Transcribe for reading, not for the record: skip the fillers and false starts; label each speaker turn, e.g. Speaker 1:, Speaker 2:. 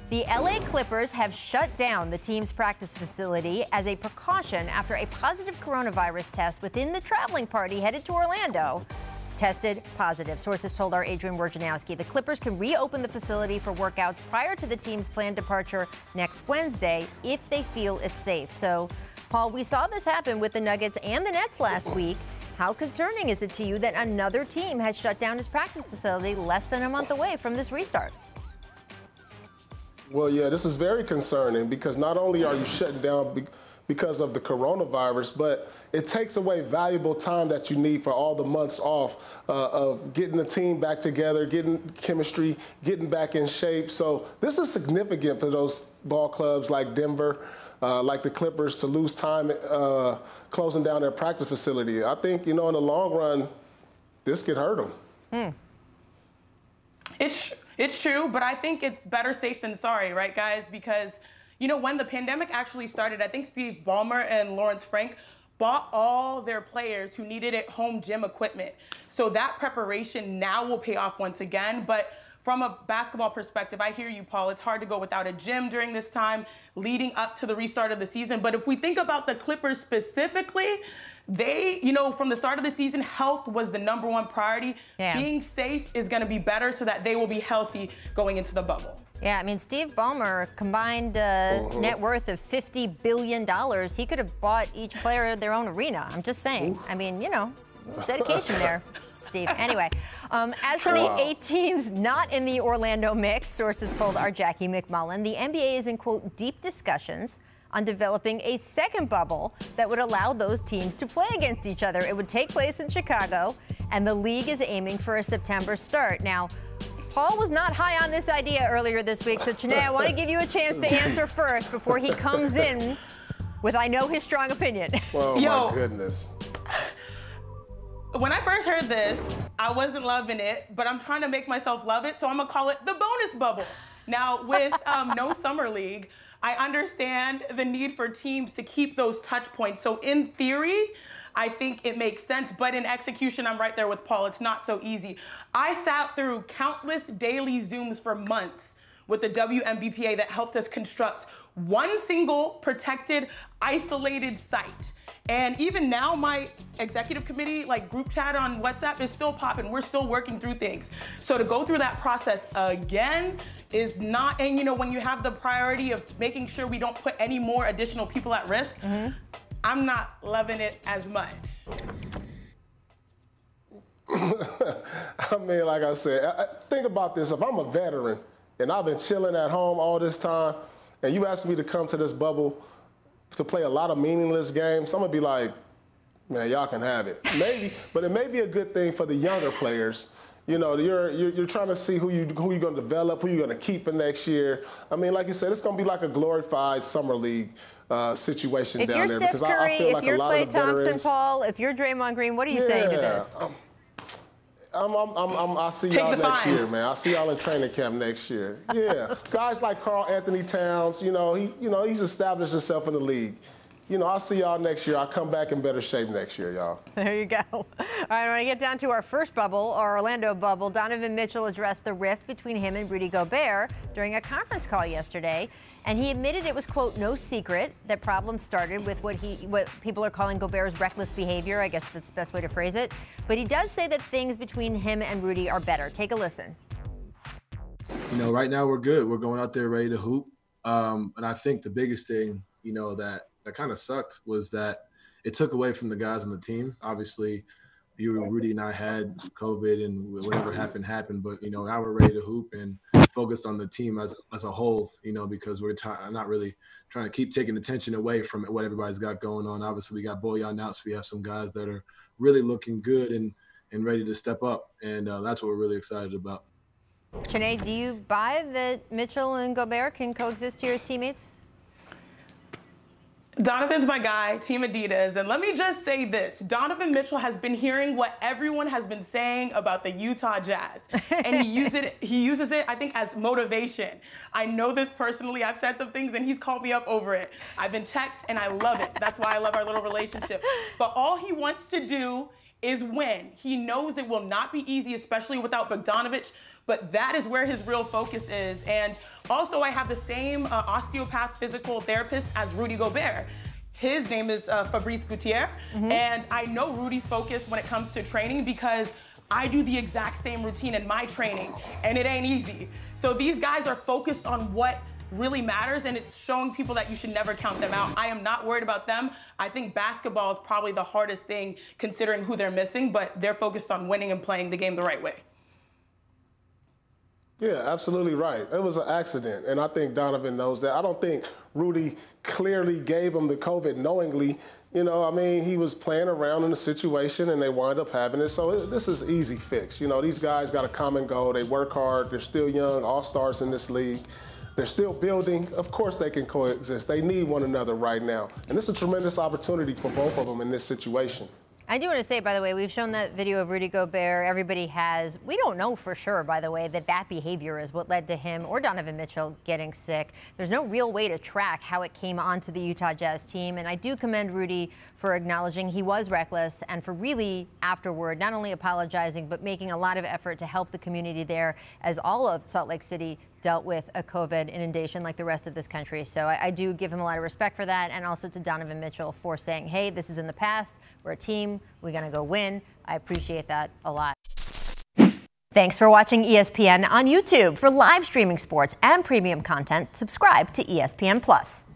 Speaker 1: The LA Clippers have shut down the team's practice facility as a precaution after a positive coronavirus test within the traveling party headed to Orlando tested positive. Sources told our Adrian Wojnarowski the Clippers can reopen the facility for workouts prior to the team's planned departure next Wednesday if they feel it's safe. So, Paul, we saw this happen with the Nuggets and the Nets last week. How concerning is it to you that another team has shut down its practice facility less than a month away from this restart?
Speaker 2: Well, yeah, this is very concerning because not only are you shutting down because of the coronavirus, but it takes away valuable time that you need for all the months off of getting the team back together, getting chemistry, getting back in shape. So this is significant for those ball clubs like Denver, like the Clippers, to lose time closing down their practice facility. I think, in the long run, this could hurt them.
Speaker 3: It's true, but I think it's better safe than sorry, right, guys? Because, when the pandemic actually started, I think Steve Ballmer and Lawrence Frank bought all their players who needed home gym equipment. So that preparation now will pay off once again. But from a basketball perspective, I hear you, Paul. It's hard to go without a gym during this time leading up to the restart of the season. But if we think about the Clippers specifically, they, from the start of the season, health was the #1 priority. Yeah. Being safe is going to be better so that they will be healthy going into the bubble.
Speaker 1: Yeah, I mean, Steve Ballmer, combined net worth of $50 billion. He could have bought each player their own arena. I'm just saying. I mean, dedication there, Steve. Anyway, as for the 8 teams not in the Orlando mix, sources told our Jackie McMullen, the NBA is in, quote, deep discussions on developing a second bubble that would allow those teams to play against each other. It would take place in Chicago, and the league is aiming for a September start. Now, Paul was not high on this idea earlier this week, so Chiney, I want to give you a chance to answer first before he comes in with, I know, his strong opinion.
Speaker 2: Oh, my goodness.
Speaker 3: When I first heard this, I wasn't loving it, but I'm trying to make myself love it, so I'm going to call it the bonus bubble. Now, with no summer league, I understand the need for teams to keep those touch points. So in theory, I think it makes sense, but in execution, I'm right there with Paul. It's not so easy. I sat through countless daily Zooms for months with the WNBPA that helped us construct one single protected, isolated site. And even now, my executive committee, group chat on WhatsApp is still popping. We're still working through things. So to go through that process again is not, and when you have the priority of making sure we don't put any more additional people at risk, I'm not loving it as much.
Speaker 2: I mean, like I said, think about this. If I'm a veteran and I've been chilling at home all this time, and you ask me to come to this bubble to play a lot of meaningless games, I'm gonna be like, man, y'all can have it. Maybe, but it may be a good thing for the younger players. You're trying to see who you're going to develop, who you're going to keep for next year. I mean, like you said, it's going to be like a glorified summer league situation down there.
Speaker 1: If you're Steph Curry, if you're Klay Thompson, Paul, if you're Draymond Green, what are you saying to this?
Speaker 2: I'll see y'all next year, man. I'll see y'all in training camp next year. Yeah, guys like Karl Anthony Towns, he's established himself in the league. I'll see y'all next year. I'll come back in better shape next year, y'all.
Speaker 1: There you go. All right, when I get down to our first bubble, our Orlando bubble, Donovan Mitchell addressed the rift between him and Rudy Gobert during a conference call yesterday, and he admitted it was, quote, no secret that problems started with what people are calling Gobert's reckless behavior. I guess that's the best way to phrase it. But he does say that things between him and Rudy are better. Take a listen.
Speaker 4: Right now we're good. We're going out there ready to hoop. And I think the biggest thing, that kind of sucked was that it took away from the guys on the team. Obviously, Rudy and I had COVID and whatever happened. But, now we're ready to hoop and focus on the team as a whole, because we're not really trying to keep taking attention away from what everybody's got going on. Obviously, we got Bojan out, so we have some guys that are really looking good and ready to step up. And that's what we're really excited about.
Speaker 1: Chiney, do you buy that Mitchell and Gobert can coexist here as teammates?
Speaker 3: Donovan's my guy, Team Adidas, and let me just say this. Donovan Mitchell has been hearing what everyone has been saying about the Utah Jazz, and he uses it, I think, as motivation. I know this personally. I've said some things, and he's called me up over it. I've been checked, and I love it. That's why I love our little relationship. But all he wants to do is win. He knows it will not be easy, especially without Bogdanovich, but that is where his real focus is. And also, I have the same osteopath physical therapist as Rudy Gobert. His name is Fabrice Gutierrez, and I know Rudy's focus when it comes to training because I do the exact same routine in my training, and it ain't easy. So these guys are focused on what really matters, and it's showing people that you should never count them out. I am not worried about them. I think basketball is probably the hardest thing considering who they're missing, but they're focused on winning and playing the game the right way.
Speaker 2: Yeah, absolutely right. It was an accident, and I think Donovan knows that. I don't think Rudy clearly gave him the COVID knowingly. You know, I mean, he was playing around in the situation, and they wind up having it. So this is easy fix. You know, these guys got a common goal. They work hard. They're still young, all-stars in this league. They're still building. Of course they can coexist. They need one another right now. And this is a tremendous opportunity for both of them in this situation.
Speaker 1: I do want to say, by the way, we've shown that video of Rudy Gobert. Everybody has. We don't know for sure, by the way, that behavior is what led to him or Donovan Mitchell getting sick. There's no real way to track how it came onto the Utah Jazz team. And I do commend Rudy for acknowledging he was reckless and for really afterward not only apologizing, but making a lot of effort to help the community there as all of Salt Lake City dealt with a COVID inundation like the rest of this country. So I do give him a lot of respect for that, and also to Donovan Mitchell for saying, hey, this is in the past. We're a team. We're going to go win. I appreciate that a lot. Thanks for watching ESPN on YouTube. For live streaming sports and premium content, subscribe to ESPN+.